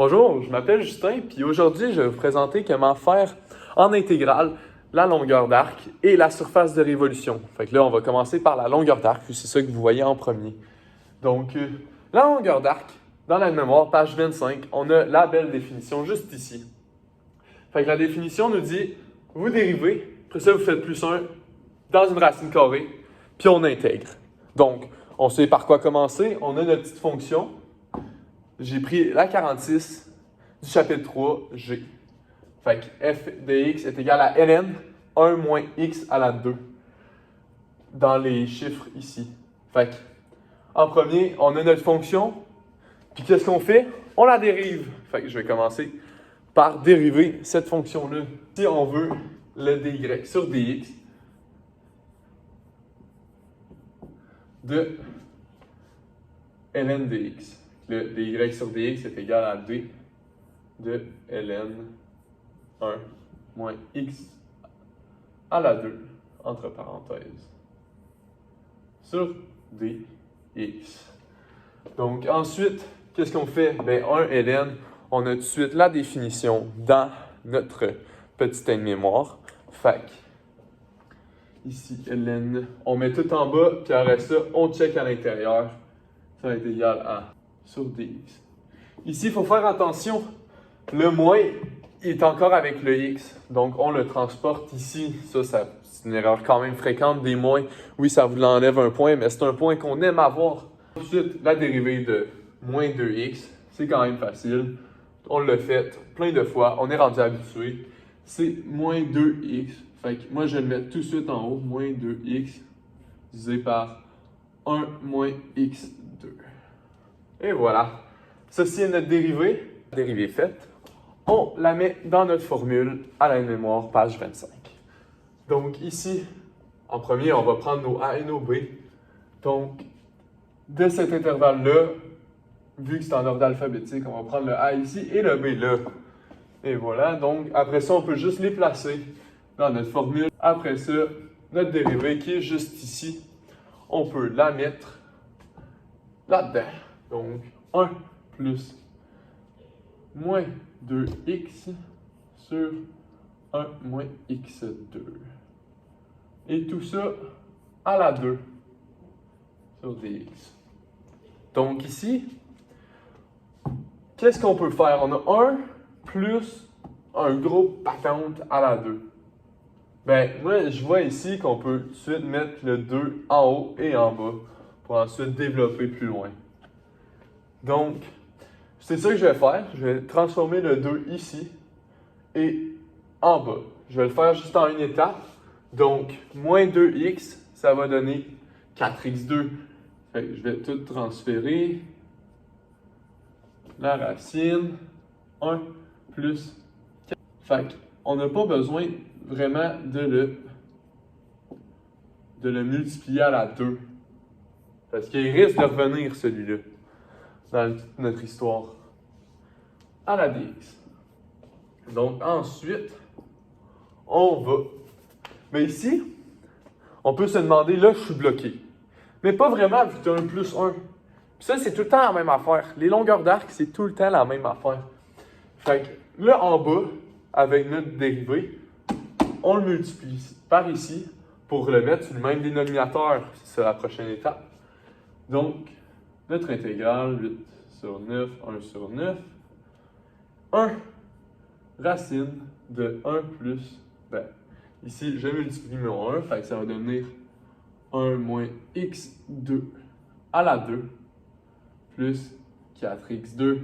Bonjour, je m'appelle Justin, puis aujourd'hui, je vais vous présenter comment faire en intégrale la longueur d'arc et la surface de révolution. Fait que là, on va commencer par la longueur d'arc, puis c'est ça que vous voyez en premier. Donc, la longueur d'arc, dans la mémoire, page 25, on a la belle définition juste ici. Fait que la définition nous dit, vous dérivez, après ça, vous faites plus 1 dans une racine carrée, puis on intègre. Donc, on sait par quoi commencer, on a notre petite fonction. J'ai pris la 46 du chapitre 3, G. Fait que f de x est égal à ln 1 moins x à la 2 dans les chiffres ici. Fait que, en premier, on a notre fonction. Puis qu'est-ce qu'on fait? On la dérive. Fait que je vais commencer par dériver cette fonction-là. Si on veut le dy sur dx de ln dx. Le dy sur dx est égal à d de ln 1 moins x à la 2, entre parenthèses, sur dx. Donc ensuite, qu'est-ce qu'on fait? Bien, 1 ln, on a tout de suite la définition dans notre petite aide-mémoire. Fait que, ici, ln, on met tout en bas, puis après ça, on check à l'intérieur. Ça va être égal à sur dx. Ici, il faut faire attention. Le moins est encore avec le x. Donc, on le transporte ici. Ça c'est une erreur quand même fréquente des moins. Oui, ça vous l'enlève un point, mais c'est un point qu'on aime avoir. Ensuite, la dérivée de moins 2x, c'est quand même facile. On l'a fait plein de fois. On est rendu habitué. C'est moins 2x. Fait que moi, je vais le mettre tout de suite en haut. Moins 2x divisé par 1 moins x2. Et voilà. Ceci est notre dérivée. La dérivée faite. On la met dans notre formule à la mémoire, page 25. Donc ici, en premier, on va prendre nos A et nos B. Donc, de cet intervalle-là, vu que c'est en ordre alphabétique, on va prendre le A ici et le B là. Et voilà. Donc, après ça, on peut juste les placer dans notre formule. Après ça, notre dérivée qui est juste ici, on peut la mettre là-dedans. Donc, 1 plus moins 2x sur 1 moins x2. Et tout ça à la 2 sur dx. Donc ici, qu'est-ce qu'on peut faire? On a 1 plus un gros patente à la 2. Ben, moi, je vois ici qu'on peut tout de suite mettre le 2 en haut et en bas pour ensuite développer plus loin. Donc, c'est ça que je vais faire. Je vais transformer le 2 ici et en bas. Je vais le faire juste en une étape. Donc, moins 2x, ça va donner 4x2. Fait que je vais tout transférer. La racine, 1 plus 4. Fait qu'on n'a pas besoin vraiment de le multiplier à la 2. Parce qu'il risque de revenir celui-là dans notre histoire. À la dx. Donc ensuite, on va. Mais ici, on peut se demander, là, je suis bloqué. Mais pas vraiment, vu que tu as un plus 1. Puis ça, c'est tout le temps la même affaire. Les longueurs d'arc, c'est tout le temps la même affaire. Fait que là, en bas, avec notre dérivée, on le multiplie par ici pour le mettre sur le même dénominateur. C'est la prochaine étape. Donc, notre intégrale, 8 sur 9, 1 sur 9. 1 racine de 1 plus, ben, ici, je multiplie mon 1, fait que ça va devenir 1 moins x2 à la 2 plus 4x2.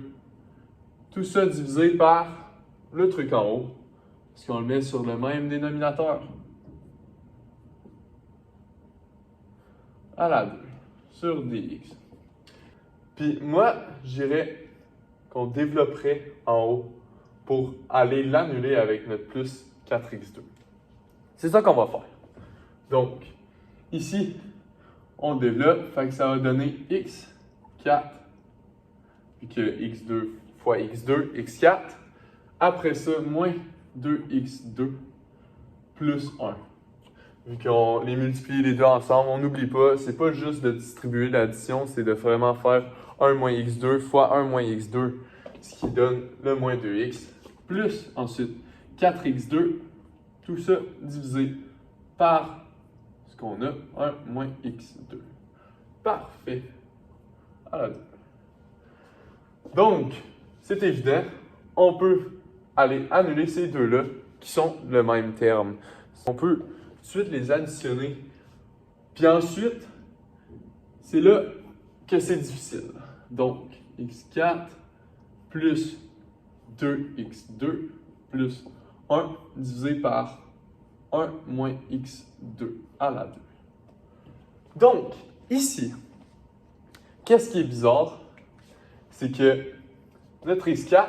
Tout ça divisé par le truc en haut, parce qu'on le met sur le même dénominateur. À la 2 sur dx. Puis moi, je dirais qu'on développerait en haut pour aller l'annuler avec notre plus 4x2. C'est ça qu'on va faire. Donc, ici, on développe, fait que ça va donner x4, puis que x2 fois x2, x4. Après ça, moins 2x2 plus 1. Vu qu'on les multiplie les deux ensemble, on n'oublie pas, c'est pas juste de distribuer l'addition, c'est de vraiment faire 1 moins x2 fois 1 moins x2. ce qui donne le moins 2x, plus ensuite 4x2, tout ça divisé par ce qu'on a, 1 moins x2. Parfait. À la 2. Donc, c'est évident, on peut aller annuler ces deux-là qui sont le même terme. On peut tout de suite les additionner. Puis ensuite, c'est là que c'est difficile. Donc, x4 plus 2x2 plus 1 divisé par 1 moins x2 à la 2. Donc, ici, qu'est-ce qui est bizarre? C'est que notre x4,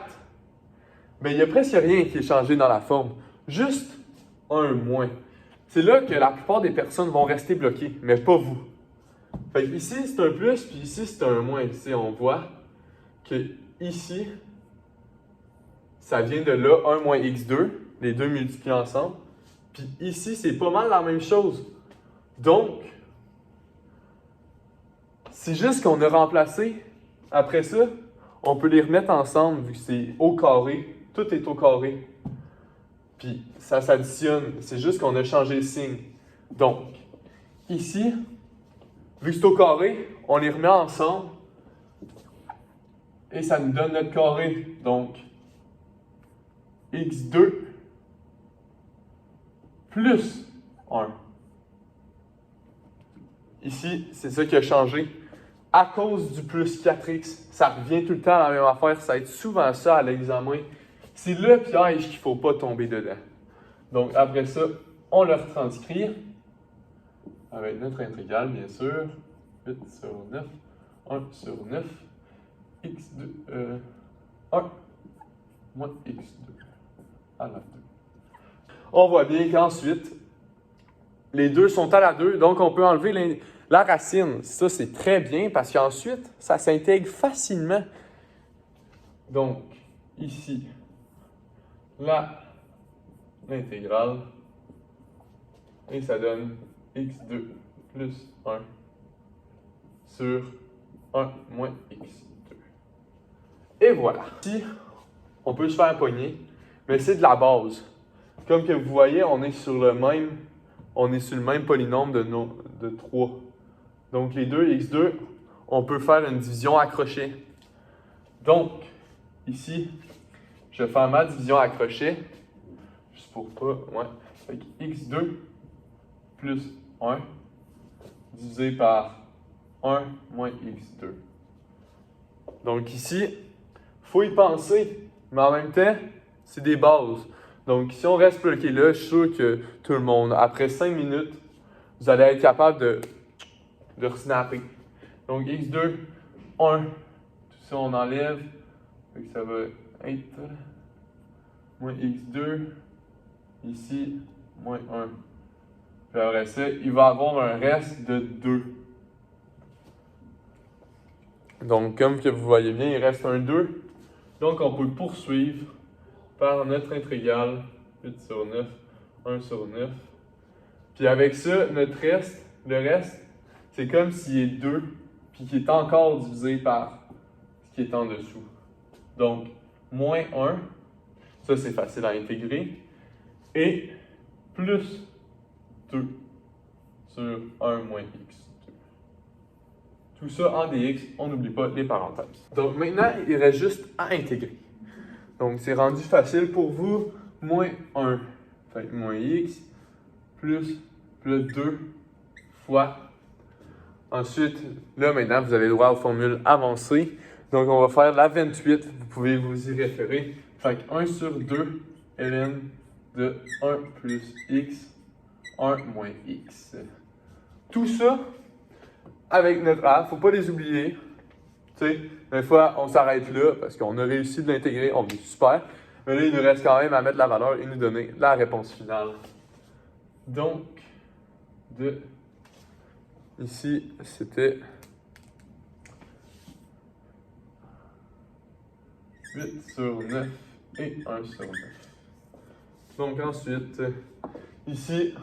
ben, il n'y a presque rien qui est changé dans la forme. Juste un moins. C'est là que la plupart des personnes vont rester bloquées, mais pas vous. Fait que ici, c'est un plus, puis ici, c'est un moins. Ici, on voit que ici, ça vient de là, 1 moins x2, les deux multipliés ensemble. Puis ici, c'est pas mal la même chose. Donc, c'est juste qu'on a remplacé. Après ça, on peut les remettre ensemble, vu que c'est au carré. Tout est au carré. Puis ça s'additionne. C'est juste qu'on a changé le signe. Donc, ici, vu que c'est au carré, on les remet ensemble. Et ça nous donne notre carré. Donc, x2 plus 1. Ici, c'est ça qui a changé. À cause du plus 4x, ça revient tout le temps à la même affaire. Ça va être souvent ça à l'examen. C'est le piège qu'il ne faut pas tomber dedans. Donc, après ça, on le retranscrit avec notre intégrale, bien sûr. 8 sur 9, 1 sur 9, x2, 1 moins x2 à la 2. On voit bien qu'ensuite, les deux sont à la 2, donc on peut enlever la racine. Ça, c'est très bien parce qu'ensuite, ça s'intègre facilement. Donc, ici, l'intégrale, et ça donne x2 plus 1 sur 1 moins x2. Et voilà. Ici, on peut se faire pogner, mais c'est de la base. Comme que vous voyez, on est sur le même polynôme de 3. Donc, les deux x2, on peut faire une division à crochet. Donc, ici, je vais faire ma division à crochet. Juste pour pas... Ouais. Fait que x2 plus 1 divisé par 1 moins x2. Donc, ici, il faut y penser, mais en même temps, c'est des bases. Donc, si on reste bloqué là, je suis sûr que tout le monde, après 5 minutes, vous allez être capable de resnapper. Donc, x2, 1. Tout ça, on enlève. Donc, ça va être moins x2. Ici, moins 1. Puis après ça, il va avoir un reste de 2. Donc, comme que vous voyez bien, il reste un 2. Donc, on peut poursuivre par notre intégrale 8 sur 9, 1 sur 9. Puis avec ça, le reste, c'est comme s'il est 2, puis qu'il est encore divisé par ce qui est en dessous. Donc, moins 1, ça c'est facile à intégrer, et plus 2 sur 1 moins x2. Tout ça en dx, on n'oublie pas les parenthèses. Donc maintenant, il reste juste à intégrer. Donc, c'est rendu facile pour vous. Moins 1, fait moins x, plus 2 fois. Ensuite, là, maintenant, vous avez le droit aux formules avancées. Donc, on va faire la 28. Vous pouvez vous y référer. Fait que 1 sur 2, ln de 1 plus x, 1 moins x. Tout ça, avec notre a, faut pas les oublier. Tu sais, des fois, on s'arrête là parce qu'on a réussi de l'intégrer, on est super. Mais là, il nous reste quand même à mettre la valeur et nous donner la réponse finale. Donc, ici, c'était 8 sur 9 et 1 sur 9. Donc ensuite, ici,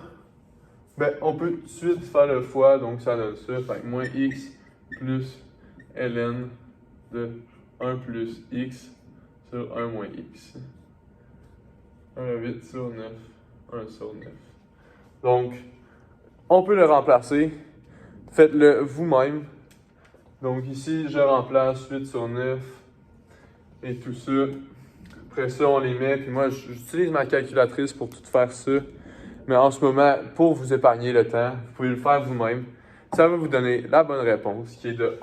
on peut tout de suite faire le fois, donc ça donne ça. Fait que moins x plus ln de 1 plus x sur 1 moins x. 1 à 8 sur 9, 1 sur 9. Donc, on peut le remplacer. Faites-le vous-même. Donc ici, je remplace 8 sur 9 et tout ça. Après ça, on les met. Puis moi, j'utilise ma calculatrice pour tout faire ça. Mais en ce moment, pour vous épargner le temps, vous pouvez le faire vous-même. Ça va vous donner la bonne réponse, qui est de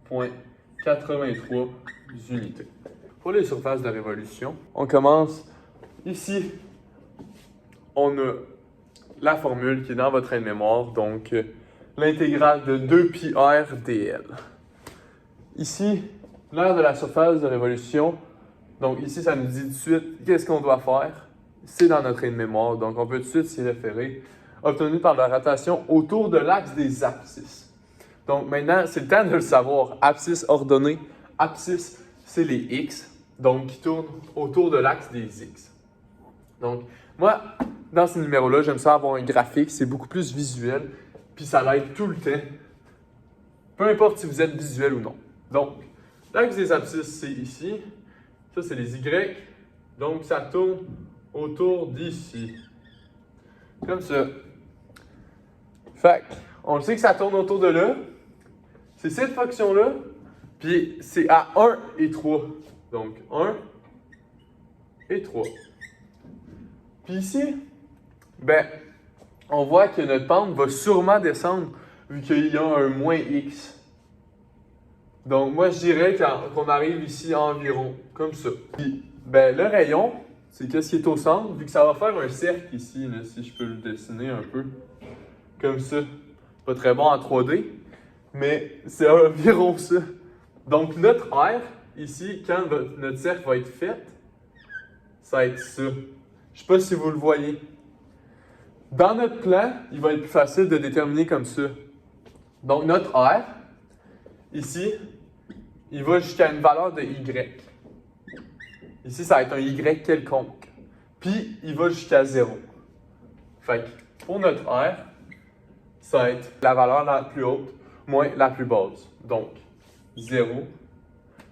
1,83 unités. Pour les surfaces de révolution, on commence ici. On a la formule qui est dans votre aide-mémoire, donc l'intégrale de 2πr dl. Ici, l'aire de la surface de révolution, donc ici, ça nous dit tout de suite qu'est-ce qu'on doit faire. C'est dans notre aide-mémoire, donc on peut tout de suite s'y référer. Obtenu par la rotation autour de l'axe des abscisses. Donc maintenant, c'est le temps de le savoir. Abscisse ordonnée. Abscisse, c'est les x, donc qui tournent autour de l'axe des x. Donc, moi, dans ce numéro-là, j'aime ça avoir un graphique, c'est beaucoup plus visuel, puis ça l'aide tout le temps. Peu importe si vous êtes visuel ou non. Donc, l'axe des abscisses, c'est ici. Ça, c'est les y. Donc, ça tourne autour d'ici. Comme ça. Fait on le sait que ça tourne autour de là. C'est cette fonction-là. Puis, c'est à 1 et 3. Donc, 1 et 3. Puis ici, ben, on voit que notre pente va sûrement descendre vu qu'il y a un moins x. Donc, moi, je dirais qu'on arrive ici environ, comme ça. Puis, ben, le rayon, c'est qu'est-ce qui est au centre, vu que ça va faire un cercle ici, là, si je peux le dessiner un peu, comme ça. C'est pas très bon en 3D, mais c'est environ ça. Donc, notre R, ici, quand notre cercle va être fait, ça va être ça. Je sais pas si vous le voyez. Dans notre plan, il va être plus facile de déterminer comme ça. Donc, notre R, ici, il va jusqu'à une valeur de y. Ici, ça va être un y quelconque. Puis, il va jusqu'à 0. Fait que pour notre R, ça va être la valeur la plus haute moins la plus basse. Donc, 0,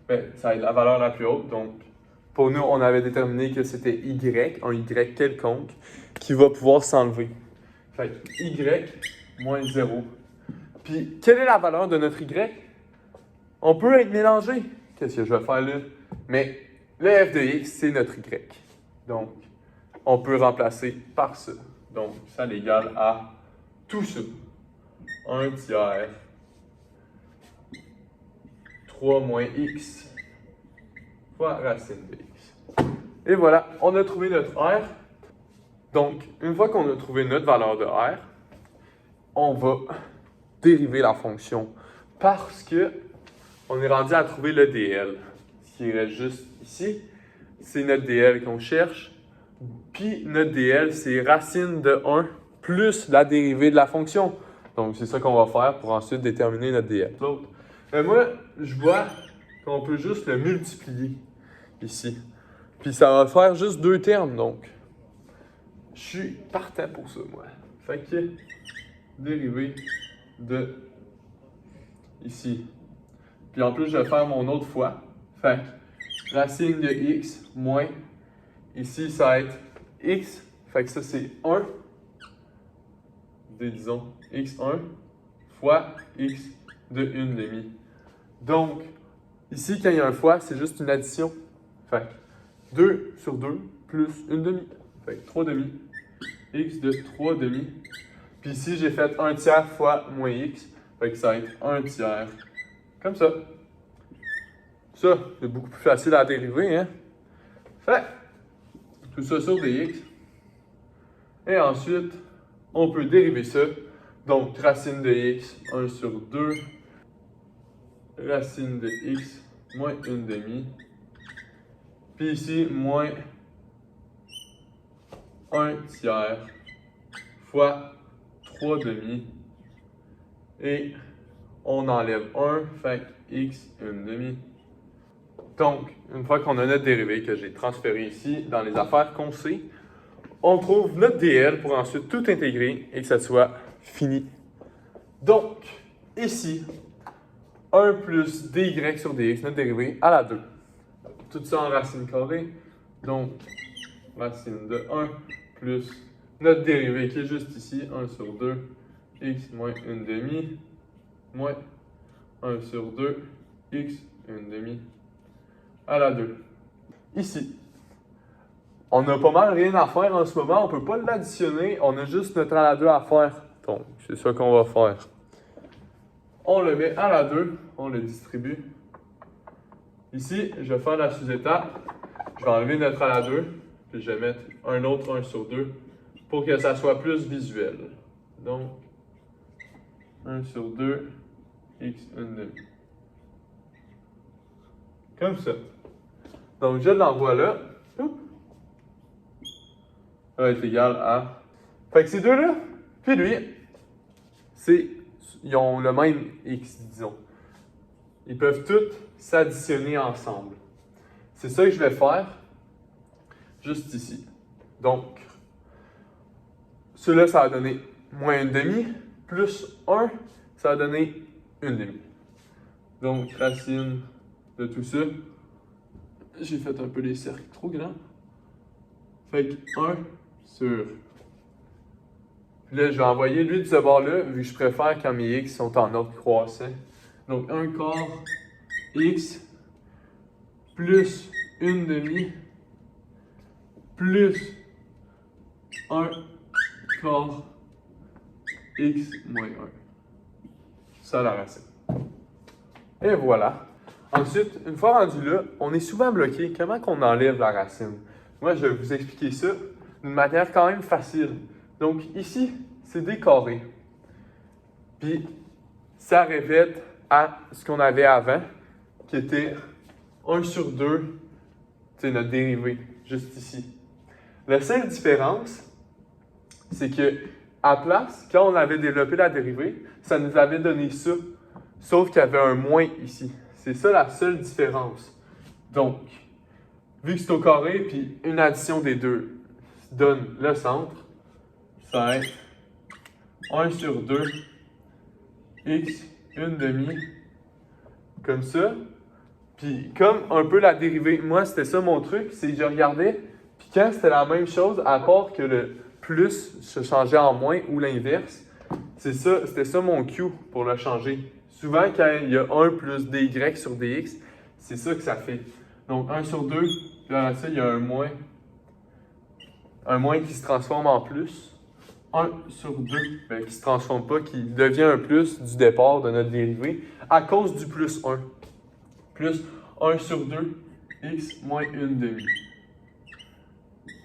ben, ça va être la valeur la plus haute. Donc, pour nous, on avait déterminé que c'était y, un y quelconque, qui va pouvoir s'enlever. Fait que y moins 0. Puis, quelle est la valeur de notre y? On peut être mélangé. Qu'est-ce que je vais faire là? Mais le f de x, c'est notre y. Donc, on peut remplacer par ça. Donc, ça l'égale à tout ça. 1 tiers 3 moins x fois racine de x. Et voilà, on a trouvé notre r. Donc, une fois qu'on a trouvé notre valeur de r, on va dériver la fonction parce que on est rendu à trouver le dl. Ce qui reste juste ici, c'est notre dl qu'on cherche. Puis notre dl, c'est racine de 1 plus la dérivée de la fonction. Donc, c'est ça qu'on va faire pour ensuite déterminer notre dl. L'autre. Moi, je vois qu'on peut juste le multiplier ici. Puis ça va faire juste 2 termes, donc je suis partant pour ça, moi. Fait que dérivée de ici. Puis en plus, je vais faire mon autre fois. Fait que racine de x moins, ici, ça va être x. Fait que ça, c'est 1. Disons x1 fois x de 1/2. Donc, ici, quand il y a un fois, c'est juste une addition. Fait que 2 sur 2 plus 1/2. Fait que 3/2. X de 3/2. Puis ici, j'ai fait 1 tiers fois moins x. Fait que ça va être 1 tiers. Comme ça. Ça, c'est beaucoup plus facile à dériver, hein? Fait tout ça sur dx. Et ensuite, on peut dériver ça. Donc, racine de x, 1 sur 2. Racine de x, moins 1/2. Puis ici, moins 1 tiers fois 3/2. Et on enlève 1, fait x 1/2. Donc, une fois qu'on a notre dérivée que j'ai transféré ici dans les affaires qu'on sait, on trouve notre dl pour ensuite tout intégrer et que ça soit fini. Donc, ici, 1 plus dy sur dx, notre dérivée, à la 2. tout ça en racine carrée. Donc, racine de 1 plus notre dérivée qui est juste ici, 1 sur 2, x moins 1 demi, moins 1 sur 2, x 1 demi à la 2. Ici, on a pas mal rien à faire en ce moment, on ne peut pas l'additionner, on a juste notre à la 2 à faire. Donc, c'est ça qu'on va faire. On le met à la 2, on le distribue. Ici, je vais faire la sous-étape. Je vais enlever notre à la 2, puis je vais mettre un autre 1 sur 2 pour que ça soit plus visuel. Donc, 1 sur 2, x 1 demi. Comme ça. Donc, je l'envoie là. Ça va être égal à... Fait que ces deux-là, puis lui, ils ont le même x, disons. Ils peuvent tous s'additionner ensemble. C'est ça que je vais faire, juste ici. Donc, ceux-là, ça va donner moins 1 demi, plus 1, ça va donner 1 demi. Donc, racine de tout ça. J'ai fait un peu les cercles trop grands. Fait que 1 sur... Puis là, je vais envoyer lui de ce bord-là, vu que je préfère quand mes x sont en ordre croissant. Donc, 1 quart x plus 1 demi plus 1 quart x moins 1. Ça, la racine. Et voilà. Ensuite, une fois rendu là, on est souvent bloqué. Comment qu'on enlève la racine? Moi, je vais vous expliquer ça d'une manière quand même facile. Donc, ici, c'est des carrés. Puis, ça répète à ce qu'on avait avant, qui était 1 sur 2, c'est notre dérivée, juste ici. La seule différence, c'est que à place, quand on avait développé la dérivée, ça nous avait donné ça, sauf qu'il y avait un moins ici. C'est ça la seule différence. Donc, vu que c'est au carré, puis une addition des deux donne le centre, ça va être 1 sur 2, x 1 demi, comme ça. Puis comme un peu la dérivée, moi c'était ça mon truc, c'est que je regardais, puis quand c'était la même chose, à part que le plus se changeait en moins ou l'inverse, c'était ça mon Q pour le changer. Souvent quand il y a 1 plus dy sur dx, c'est ça que ça fait. Donc 1 sur 2, puis après ça il y a un moins qui se transforme en plus. 1 sur 2, qui ne se transforme pas, qui devient un plus du départ de notre dérivée à cause du plus 1. Plus 1 sur 2, x moins 1 demi.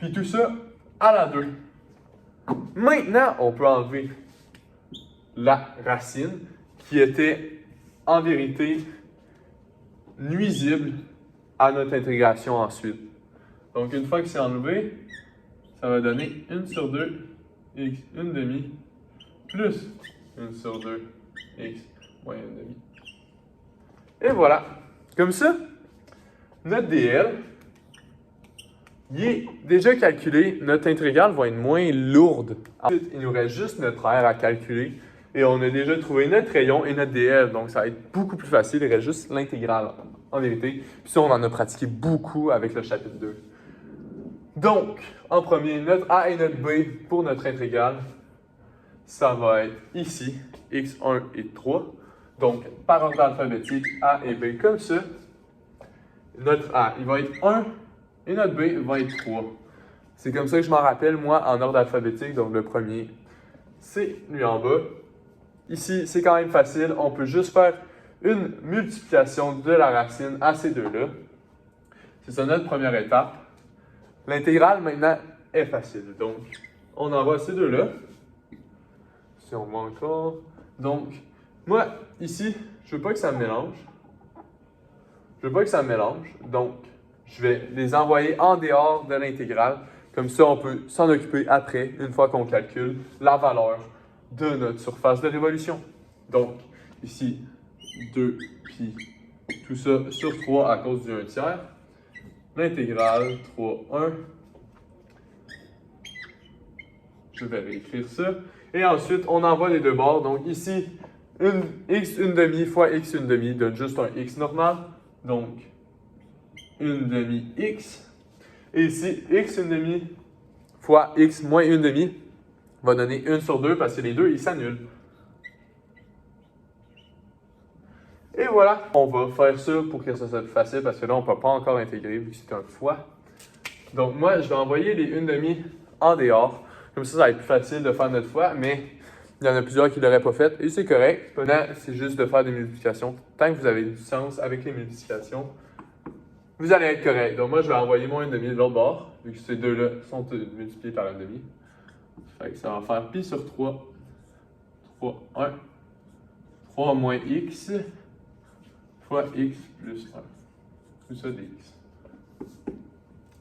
Puis tout ça à la 2. Maintenant, on peut enlever la racine qui était en vérité nuisible à notre intégration ensuite. Donc une fois que c'est enlevé, ça va donner 1 sur 2, x 1 demi, plus 1 sur 2, x moins 1 demi. Et voilà. Comme ça, notre dl, il est déjà calculé. Notre intégrale va être moins lourde. Ensuite, il nous reste juste notre r à calculer. Et on a déjà trouvé notre rayon et notre dl. Donc, ça va être beaucoup plus facile. Il reste juste l'intégrale, en vérité. Puis ça, on en a pratiqué beaucoup avec le chapitre 2. Donc, en premier, notre a et notre b pour notre intégrale, ça va être ici, x1 et 3. Donc, par ordre alphabétique, a et b comme ça. Notre a, il va être 1 et notre b va être 3. C'est comme ça que je m'en rappelle, moi, en ordre alphabétique. Donc, le premier, c'est lui en bas. Ici, c'est quand même facile. On peut juste faire une multiplication de la racine à ces deux-là. C'est ça notre première étape. L'intégrale, maintenant, est facile. Donc, on envoie ces deux-là. Si on voit encore. Donc, moi, ici, je ne veux pas que ça me mélange. Donc, je vais les envoyer en dehors de l'intégrale. Comme ça, on peut s'en occuper après, une fois qu'on calcule la valeur de notre surface de révolution. Donc, ici, 2 pi, tout ça sur 3 à cause du 1 tiers. L'intégrale, 3, 1. Je vais réécrire ça. Et ensuite, on envoie les deux bords. Donc ici, x 1 demi fois x 1 demi donne juste un x normal. Donc, 1 demi x. Et ici, x 1 demi fois x moins 1 demi va donner 1 sur 2 parce que les deux, ils s'annulent. Et voilà, on va faire ça pour que ça soit plus facile parce que là, on ne peut pas encore intégrer vu que c'est un fois. Donc moi, je vais envoyer les 1 demi en dehors. Comme ça va être plus facile de faire notre fois, mais il y en a plusieurs qui ne l'auraient pas fait et c'est correct. Maintenant, c'est juste de faire des multiplications. Tant que vous avez du sens avec les multiplications, vous allez être correct. Donc moi, je vais envoyer mon 1 demi de l'autre bord, vu que ces deux-là sont multipliés par 1 demi. Fait que ça va faire pi sur 3. 3, 1. 3 moins x fois x plus 1. Tout ça dx.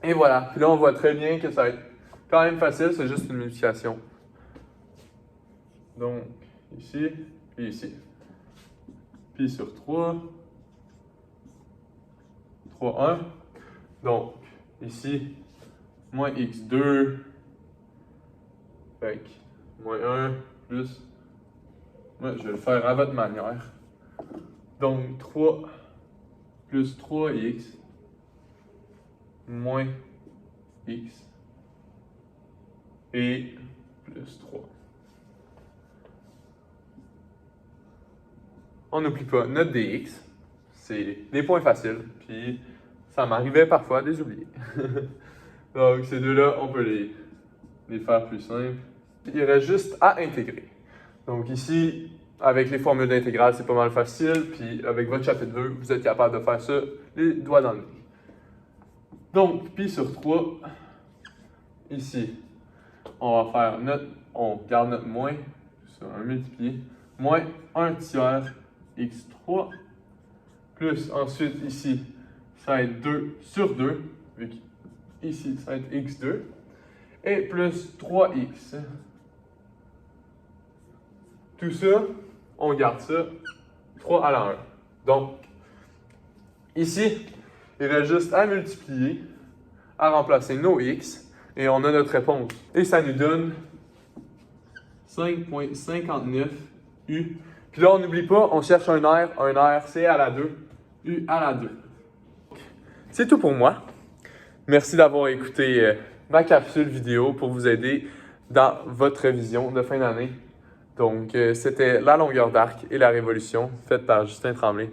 Et voilà. Puis là, on voit très bien que ça va être quand même facile, c'est juste une multiplication. Donc, ici, puis ici. Pi sur 3. 3, 1. Donc, ici, moins x2. Fait que, moins 1 plus. Moi, je vais le faire à votre manière. Donc, 3 plus 3x moins x et plus 3. On n'oublie pas notre dx, c'est des points faciles, puis ça m'arrivait parfois de les oublier. Donc ces deux-là, on peut les faire plus simples. Il reste juste à intégrer. Donc ici, avec les formules d'intégrale, c'est pas mal facile, puis avec votre chapitre 2, vous êtes capable de faire ça les doigts dans le nez. Donc, pi sur 3, ici, on va faire on garde notre moins, sur un multiplié, moins 1 tiers x3, plus ensuite ici, ça va être 2 sur 2, vu qu'ici, ça va être x2, et plus 3x. Tout ça, on garde ça 3 à la 1. Donc, ici, il reste juste à multiplier, à remplacer nos x, et on a notre réponse. Et ça nous donne 5,59 U. Puis là, on n'oublie pas, on cherche un R c'est à la 2, U à la 2. C'est tout pour moi. Merci d'avoir écouté ma capsule vidéo pour vous aider dans votre révision de fin d'année. Donc, c'était La longueur d'arc et la révolution, faite par Justin Tremblay.